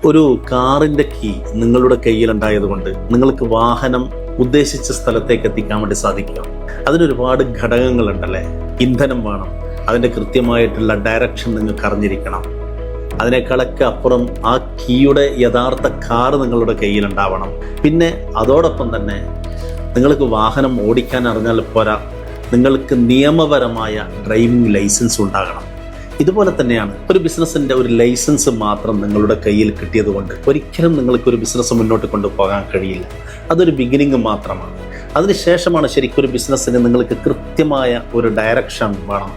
ഒരു കാറിൻ്റെ കീ നിങ്ങളുടെ കയ്യിലുണ്ടായതുകൊണ്ട് നിങ്ങൾക്ക് വാഹനം ഉദ്ദേശിച്ച സ്ഥലത്തേക്ക് എത്തിക്കാൻ വേണ്ടി സാധിക്കും. അതിനൊരുപാട് ഘടകങ്ങളുണ്ടല്ലേ. ഇന്ധനം വേണം, അതിൻ്റെ കൃത്യമായിട്ടുള്ള ഡയറക്ഷൻ നിങ്ങൾക്ക് അറിഞ്ഞിരിക്കണം. അതിനേക്കാളൊക്കെ അപ്പുറം ആ കീയുടെ യഥാർത്ഥ കാർ നിങ്ങളുടെ കയ്യിലുണ്ടാവണം. പിന്നെ അതോടൊപ്പം തന്നെ നിങ്ങൾക്ക് വാഹനം ഓടിക്കാൻ അറിഞ്ഞാൽ പോരാ, നിങ്ങൾക്ക് നിയമപരമായ ഡ്രൈവിംഗ് ലൈസൻസ് ഉണ്ടാകണം. ഇതുപോലെ തന്നെയാണ് ഒരു ബിസിനസ്സിൻ്റെ ഒരു ലൈസൻസ് മാത്രം നിങ്ങളുടെ കയ്യിൽ കിട്ടിയത് കൊണ്ട് ഒരിക്കലും നിങ്ങൾക്ക് ഒരു ബിസിനസ് മുന്നോട്ട് കൊണ്ടുപോകാൻ കഴിയില്ല. അതൊരു ബിഗിനിങ് മാത്രമാണ്. അതിനുശേഷമാണ് ശരിക്കും ഒരു ബിസിനസ്സിന് നിങ്ങൾക്ക് കൃത്യമായ ഒരു ഡയറക്ഷൻ വേണം.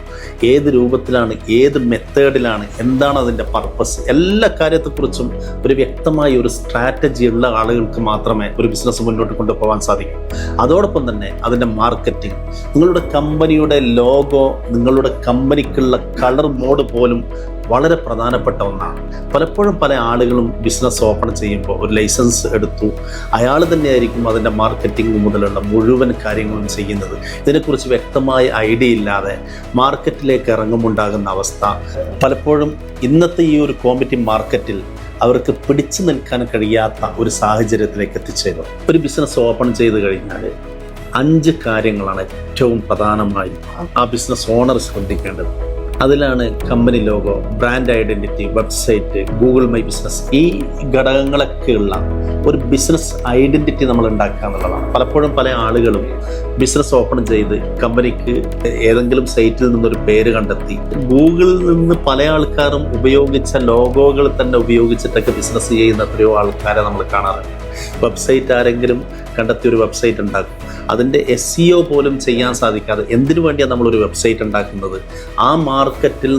ഏത് രൂപത്തിലാണ്, ഏത് മെത്തേഡിലാണ്, എന്താണ് അതിൻ്റെ പർപ്പസ്, എല്ലാ കാര്യത്തെക്കുറിച്ചും ഒരു വ്യക്തമായ ഒരു സ്ട്രാറ്റജി ഉള്ള ആളുകൾക്ക് മാത്രമേ ഒരു ബിസിനസ് മുന്നോട്ട് കൊണ്ടുപോകാൻ സാധിക്കൂ. അതോടൊപ്പം തന്നെ അതിൻ്റെ മാർക്കറ്റിംഗ്, നിങ്ങളുടെ കമ്പനിയുടെ ലോഗോ, നിങ്ങളുടെ കമ്പനിക്കുള്ള കളർ മോഡ് പോലും വളരെ പ്രധാനപ്പെട്ട ഒന്നാണ്. പലപ്പോഴും പല ആളുകളും ബിസിനസ് ഓപ്പൺ ചെയ്യുമ്പോൾ ഒരു ലൈസൻസ് എടുത്തു, അയാൾ തന്നെയായിരിക്കും അതിൻ്റെ മാർക്കറ്റിംഗ് മുതലുള്ള മുഴുവൻ കാര്യങ്ങളും ചെയ്യുന്നത്. ഇതിനെക്കുറിച്ച് വ്യക്തമായ ഐഡിയ ഇല്ലാതെ മാർക്കറ്റിലേക്ക് ഇറങ്ങുമുണ്ടാകുന്ന അവസ്ഥ പലപ്പോഴും ഇന്നത്തെ ഈ ഒരു കോമ്പറ്റീവ് മാർക്കറ്റിൽ അവർക്ക് പിടിച്ചു നിൽക്കാൻ കഴിയാത്ത ഒരു സാഹചര്യത്തിലേക്ക് എത്തിച്ചേരും. ഒരു ബിസിനസ് ഓപ്പൺ ചെയ്ത് കഴിഞ്ഞാൽ 5 കാര്യങ്ങളാണ് ഏറ്റവും പ്രധാനമായും ആ ബിസിനസ് ഓണർ ശ്രദ്ധിക്കേണ്ടത്. അതിലാണ് company logo, brand identity, website, Google my business. ഈ ഘടകങ്ങളൊക്കെയുള്ള ഒരു ബിസിനസ് ഐഡൻറ്റിറ്റി നമ്മൾ ഉണ്ടാക്കുക എന്നുള്ളതാണ്. പലപ്പോഴും പല ആളുകളും ബിസിനസ് ഓപ്പൺ ചെയ്ത് കമ്പനിക്ക് ഏതെങ്കിലും സൈറ്റിൽ നിന്നൊരു പേര് കണ്ടെത്തി ഗൂഗിളിൽ നിന്ന് പല ആൾക്കാരും ഉപയോഗിച്ച ലോഗോകൾ തന്നെ ഉപയോഗിച്ചിട്ടൊക്കെ ബിസിനസ് ചെയ്യുന്ന എത്രയോ ആൾക്കാരെ നമ്മൾ കാണാറുണ്ട്. വെബ്സൈറ്റ് ആരെങ്കിലും കണ്ടെത്തി ഒരു വെബ്സൈറ്റ് ഉണ്ടാക്കും, അതിൻ്റെ SEO പോലും ചെയ്യാൻ സാധിക്കാതെ എന്തിനു വേണ്ടിയാണ് നമ്മളൊരു വെബ്സൈറ്റ് ഉണ്ടാക്കുന്നത്? ആ മാർക്കറ്റിൽ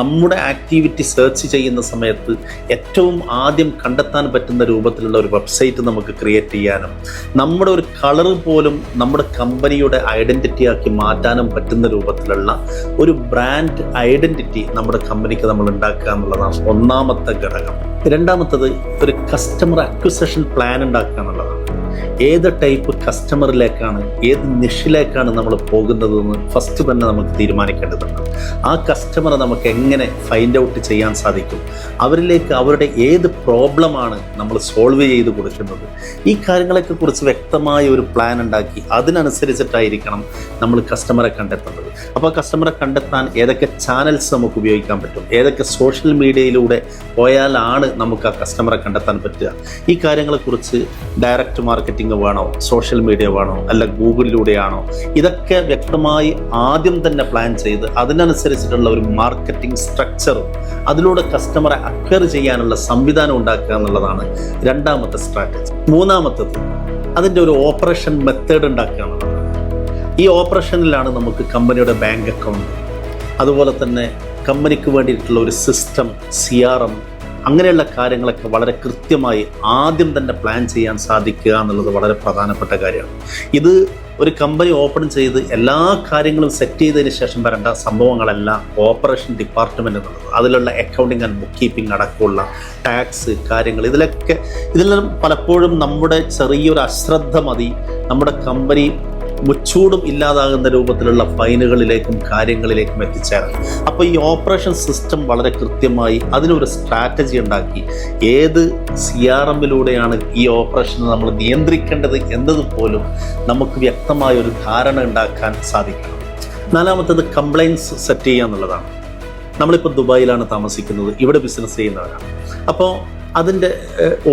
നമ്മുടെ ആക്ടിവിറ്റി സെർച്ച് ചെയ്യുന്ന സമയത്ത് ഏറ്റവും ആദ്യം കണ്ടെത്താൻ പറ്റുന്ന രൂപത്തിലുള്ള ഒരു വെബ്സൈറ്റ് നമുക്ക് ക്രിയേറ്റ് ചെയ്യാനും നമ്മുടെ ഒരു കളർ പോലും നമ്മുടെ കമ്പനിയുടെ ഐഡൻറ്റിറ്റി ആക്കി മാറ്റാനും പറ്റുന്ന രൂപത്തിലുള്ള ഒരു ബ്രാൻഡ് ഐഡൻറ്റിറ്റി നമ്മുടെ കമ്പനിക്ക് നമ്മൾ ഉണ്ടാക്കുക എന്നുള്ളതാണ് ഒന്നാമത്തെ ഘടകം. രണ്ടാമത്തത് ഒരു കസ്റ്റമർ അക്വിസിഷൻ പ്ലാൻ ഉണ്ടാക്കുക എന്നുള്ളതാണ്. ഏത് ടൈപ്പ് കസ്റ്റമറിലേക്കാണ്, ഏത് നിഷിലേക്കാണ് നമ്മൾ പോകുന്നതെന്ന് ഫസ്റ്റ് തന്നെ നമുക്ക് തീരുമാനിക്കേണ്ടതുണ്ട്. ആ കസ്റ്റമറെ നമുക്ക് എങ്ങനെ ഫൈൻഡ് ഔട്ട് ചെയ്യാൻ സാധിക്കും, അവരിലേക്ക് അവരുടെ ഏത് പ്രോബ്ലമാണ് നമ്മൾ സോൾവ് ചെയ്ത് കൊടുക്കുന്നത്, ഈ കാര്യങ്ങളൊക്കെ കുറിച്ച് വ്യക്തമായ ഒരു പ്ലാൻ ഉണ്ടാക്കി അതിനനുസരിച്ചിട്ടായിരിക്കണം നമ്മൾ കസ്റ്റമറെ കണ്ടെത്തുന്നത്. അപ്പോൾ കസ്റ്റമറെ കണ്ടെത്താൻ ഏതൊക്കെ ചാനൽസ് നമുക്ക് ഉപയോഗിക്കാൻ പറ്റും, ഏതൊക്കെ സോഷ്യൽ മീഡിയയിലൂടെ പോയാലാണ് നമുക്ക് ആ കസ്റ്റമറെ കണ്ടെത്താൻ പറ്റുക, ഈ കാര്യങ്ങളെക്കുറിച്ച് ഡയറക്റ്റ് മാർക്കറ്റിംഗ് വേണോ, സോഷ്യൽ മീഡിയ വേണോ, അല്ല ഗൂഗിളിലൂടെയാണോ, ഇതൊക്കെ വ്യക്തമായി ആദ്യം തന്നെ പ്ലാൻ ചെയ്ത് അതിനനുസരിച്ചിട്ടുള്ള ഒരു മാർക്കറ്റിംഗ് സ്ട്രക്ചറും അതിലൂടെ കസ്റ്റമറെ അക്വയർ ചെയ്യാനുള്ള സംവിധാനം ഉണ്ടാക്കുക എന്നുള്ളതാണ് രണ്ടാമത്തെ സ്ട്രാറ്റജി. മൂന്നാമത്തത് അതിൻ്റെ ഒരു ഓപ്പറേഷൻ മെത്തേഡ് ഉണ്ടാക്കുക എന്നുള്ളതാണ്. ഈ ഓപ്പറേഷനിലാണ് നമുക്ക് കമ്പനിയുടെ ബാങ്ക് അക്കൗണ്ട്, അതുപോലെ തന്നെ കമ്പനിക്ക് വേണ്ടിയിട്ടുള്ള ഒരു സിസ്റ്റം, CRM, അങ്ങനെയുള്ള കാര്യങ്ങളൊക്കെ വളരെ കൃത്യമായി ആദ്യം തന്നെ പ്ലാൻ ചെയ്യാൻ സാധിക്കുക എന്നുള്ളത് വളരെ പ്രധാനപ്പെട്ട കാര്യമാണ്. ഇത് ഒരു കമ്പനി ഓപ്പൺ ചെയ്ത് എല്ലാ കാര്യങ്ങളും സെറ്റ് ചെയ്തതിന് ശേഷം വരേണ്ട സംഭവങ്ങളല്ല ഓപ്പറേഷൻ ഡിപ്പാർട്ട്മെൻറ്റ് എന്നുള്ളത്. അതിലുള്ള അക്കൗണ്ടിങ് ആൻഡ് ബുക്ക് കീപ്പിംഗ് അടക്കമുള്ള ടാക്സ് കാര്യങ്ങൾ, ഇതിലെല്ലാം പലപ്പോഴും നമ്മുടെ ചെറിയൊരു അശ്രദ്ധ മതി നമ്മുടെ കമ്പനി മുച്ചൂടും ഇല്ലാതാകുന്ന രൂപത്തിലുള്ള ഫൈനുകളിലേക്കും കാര്യങ്ങളിലേക്കും എത്തിച്ചേരാം. അപ്പോൾ ഈ ഓപ്പറേഷൻ സിസ്റ്റം വളരെ കൃത്യമായി അതിനൊരു സ്ട്രാറ്റജി ഉണ്ടാക്കി ഏത് CRMലൂടെയാണ് ഈ ഓപ്പറേഷൻ നമ്മൾ നിയന്ത്രിക്കേണ്ടത് എന്നതുപോലും നമുക്ക് വ്യക്തമായ ഒരു ധാരണ ഉണ്ടാക്കാൻ സാധിക്കണം. നാലാമത്തത് കംപ്ലൈൻസ് സെറ്റ് ചെയ്യുക എന്നുള്ളതാണ്. നമ്മളിപ്പോൾ ദുബായിലാണ് താമസിക്കുന്നത്, ഇവിടെ ബിസിനസ് ചെയ്യുന്നവരാണ്. അപ്പോൾ അതിൻ്റെ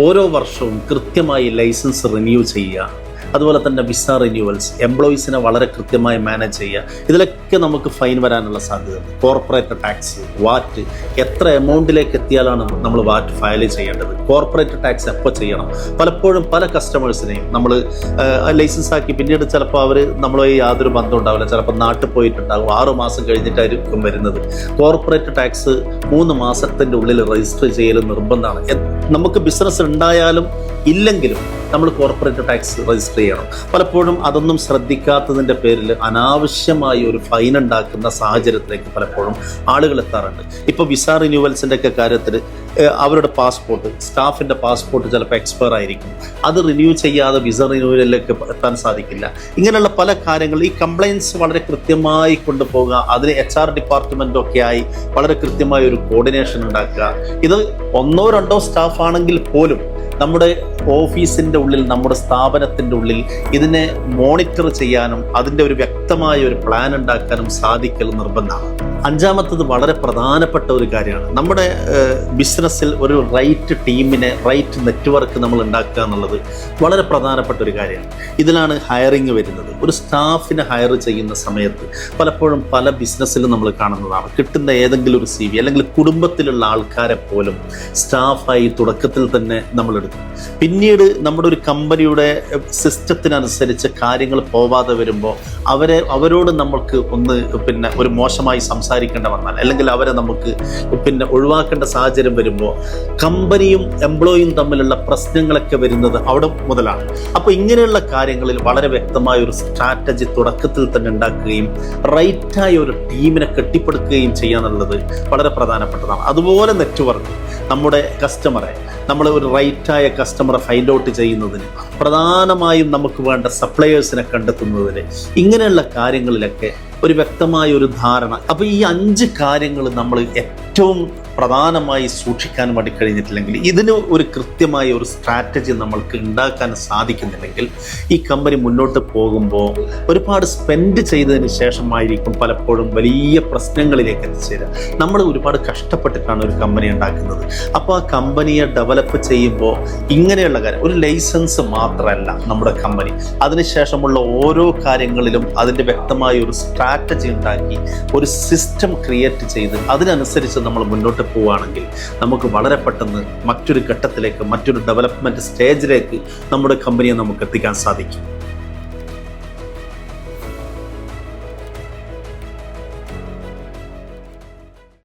ഓരോ വർഷവും കൃത്യമായി ലൈസൻസ് റിന്യൂ ചെയ്യുക, അതുപോലെ തന്നെ വിസ റിന്യൂവൽസ്, എംപ്ലോയീസിനെ വളരെ കൃത്യമായി മാനേജ് ചെയ്യുക, ഇതിലൊക്കെ നമുക്ക് ഫൈൻ വരാനുള്ള സാധ്യതയുണ്ട്. കോർപ്പറേറ്റ് ടാക്സ്, വാറ്റ്, എത്ര എമൗണ്ടിലേക്ക് എത്തിയാലാണ് നമ്മൾ വാറ്റ് ഫയൽ ചെയ്യേണ്ടത്, കോർപ്പറേറ്റ് ടാക്സ് എപ്പോൾ ചെയ്യണം. പലപ്പോഴും പല കസ്റ്റമേഴ്സിനെയും നമ്മൾ ലൈസൻസ് ആക്കി പിന്നീട് ചിലപ്പോൾ അവർ നമ്മളുമായി യാതൊരു ബന്ധം ഉണ്ടാവില്ല, ചിലപ്പോൾ നാട്ടിൽ പോയിട്ടുണ്ടാകും, 6 മാസം കഴിഞ്ഞിട്ടായിരിക്കും വരുന്നത്. കോർപ്പറേറ്റ് ടാക്സ് 3 മാസത്തിൻ്റെ ഉള്ളിൽ രജിസ്റ്റർ ചെയ്യൽ നിർബന്ധമാണ്. നമുക്ക് ബിസിനസ് ഉണ്ടായാലും ഇല്ലെങ്കിലും നമ്മൾ കോർപ്പറേറ്റ് ടാക്സ് രജിസ്റ്റർ ചെയ്യണം. പലപ്പോഴും അതൊന്നും ശ്രദ്ധിക്കാത്തതിൻ്റെ പേരിൽ അനാവശ്യമായി ഒരു ഫൈൻ ഉണ്ടാക്കുന്ന സാഹചര്യത്തിലേക്ക് പലപ്പോഴും ആളുകൾ എത്താറുണ്ട്. ഇപ്പോൾ വിസ റിന്യൂവൽസിൻ്റെ ഒക്കെ കാര്യത്തിൽ അവരുടെ പാസ്പോർട്ട്, സ്റ്റാഫിൻ്റെ പാസ്പോർട്ട് ചിലപ്പോൾ എക്സ്പയർ ആയിരിക്കും, അത് റിന്യൂ ചെയ്യാതെ വിസ റിന്യൂവലിലേക്ക് എത്താൻ സാധിക്കില്ല. ഇങ്ങനെയുള്ള പല കാര്യങ്ങൾ ഈ കംപ്ലയിൻസ് വളരെ കൃത്യമായി കൊണ്ടുപോകുക, അതിന് HR ഡിപ്പാർട്ട്മെൻറ്റൊക്കെ ആയി വളരെ കൃത്യമായ ഒരു കോർഡിനേഷൻ ഉണ്ടാക്കുക. ഇത് 1-2 സ്റ്റാഫ് ആണെങ്കിൽ പോലും നമ്മുടെ ഓഫീസിൻ്റെ ഉള്ളിൽ, നമ്മുടെ സ്ഥാപനത്തിൻ്റെ ഉള്ളിൽ ഇതിനെ മോണിറ്റർ ചെയ്യാനും അതിൻ്റെ ഒരു വ്യക്തമായ ഒരു പ്ലാൻ ഉണ്ടാക്കാനും സാധിക്കൽ നിർബന്ധമാണ്. 5-മത്തത് വളരെ പ്രധാനപ്പെട്ട ഒരു കാര്യമാണ്. നമ്മുടെ ബിസിനസ്സിൽ ഒരു റൈറ്റ് ടീമിനെ, റൈറ്റ് നെറ്റ്വർക്ക് നമ്മൾ ഉണ്ടാക്കുക എന്നുള്ളത് വളരെ പ്രധാനപ്പെട്ട ഒരു കാര്യമാണ്. ഇതിലാണ് ഹയറിങ് വരുന്നത്. ഒരു സ്റ്റാഫിനെ ഹയർ ചെയ്യുന്ന സമയത്ത് പലപ്പോഴും പല ബിസിനസ്സിലും നമ്മൾ കാണുന്നതാണ്, കിട്ടുന്ന ഏതെങ്കിലും ഒരു CV അല്ലെങ്കിൽ കുടുംബത്തിലുള്ള ആൾക്കാരെ പോലും സ്റ്റാഫായി തുടക്കത്തിൽ തന്നെ നമ്മൾ എടുക്കും. പിന്നീട് നമ്മുടെ ഒരു കമ്പനിയുടെ സിസ്റ്റത്തിനനുസരിച്ച് കാര്യങ്ങൾ പോവാതെ വരുമ്പോൾ അവരോട് നമ്മൾക്ക് ഒരു മോശമായി സംസാരിക്കേണ്ട വന്നാൽ, അല്ലെങ്കിൽ അവരെ നമുക്ക് ഒഴിവാക്കേണ്ട സാഹചര്യം വരുമ്പോൾ കമ്പനിയും എംപ്ലോയിയും തമ്മിലുള്ള പ്രശ്നങ്ങളൊക്കെ വരുന്നത് അവിടെ മുതലാണ്. അപ്പോൾ ഇങ്ങനെയുള്ള കാര്യങ്ങളിൽ വളരെ വ്യക്തമായ ഒരു സ്ട്രാറ്റജി തുടക്കത്തിൽ തന്നെ ഉണ്ടാക്കുകയും റൈറ്റായ ഒരു ടീമിനെ കെട്ടിപ്പടുക്കുകയും ചെയ്യുക എന്നുള്ളത് വളരെ പ്രധാനപ്പെട്ടതാണ്. അതുപോലെ നെറ്റ്വർക്ക്, നമ്മുടെ കസ്റ്റമറെ, നമ്മൾ ഒരു റൈറ്റായ കസ്റ്റമറെ ഫൈൻഡ് ഔട്ട് ചെയ്യുന്നതിന്, പ്രധാനമായും നമുക്ക് വേണ്ട സപ്ലയേഴ്സിനെ കണ്ടെത്തുന്നതിന്, ഇങ്ങനെയുള്ള കാര്യങ്ങളിലൊക്കെ ഒരു വ്യക്തമായ ഒരു ധാരണ. അപ്പോൾ ഈ 5 കാര്യങ്ങൾ നമ്മൾ ഏറ്റവും പ്രധാനമായി സൂക്ഷിക്കാൻ വേണ്ടി കഴിഞ്ഞിട്ടില്ലെങ്കിൽ, ഇതിന് ഒരു കൃത്യമായ ഒരു സ്ട്രാറ്റജി നമ്മൾക്ക് ഉണ്ടാക്കാൻ സാധിക്കുന്നില്ലെങ്കിൽ ഈ കമ്പനി മുന്നോട്ട് പോകുമ്പോൾ ഒരുപാട് സ്പെൻഡ് ചെയ്തതിന് ശേഷമായിരിക്കും പലപ്പോഴും വലിയ പ്രശ്നങ്ങളിലേക്ക് എത്തിച്ചേരുക. നമ്മൾ ഒരുപാട് കഷ്ടപ്പെട്ടിട്ടാണ് ഒരു കമ്പനി ഉണ്ടാക്കുന്നത്. അപ്പോൾ ആ കമ്പനിയെ ഡെവലപ്പ് ചെയ്യുമ്പോൾ ഇങ്ങനെയുള്ള കാര്യം, ഒരു ലൈസൻസ് മാത്രമല്ല നമ്മുടെ കമ്പനി, അതിനുശേഷമുള്ള ഓരോ കാര്യങ്ങളിലും അതിൻ്റെ വ്യക്തമായ ഒരു സ്ട്രാറ്റജി ഉണ്ടാക്കി ഒരു സിസ്റ്റം ക്രിയേറ്റ് ചെയ്ത് അതിനനുസരിച്ച് നമ്മൾ മുന്നോട്ട് പോവുകയാണെങ്കിൽ നമുക്ക് വളരെ പെട്ടെന്ന് മറ്റൊരു ഘട്ടത്തിലേക്ക്, മറ്റൊരു ഡെവലപ്മെൻറ്റ് സ്റ്റേജിലേക്ക് നമ്മുടെ കമ്പനിയെ നമുക്ക് എത്തിക്കാൻ സാധിക്കും.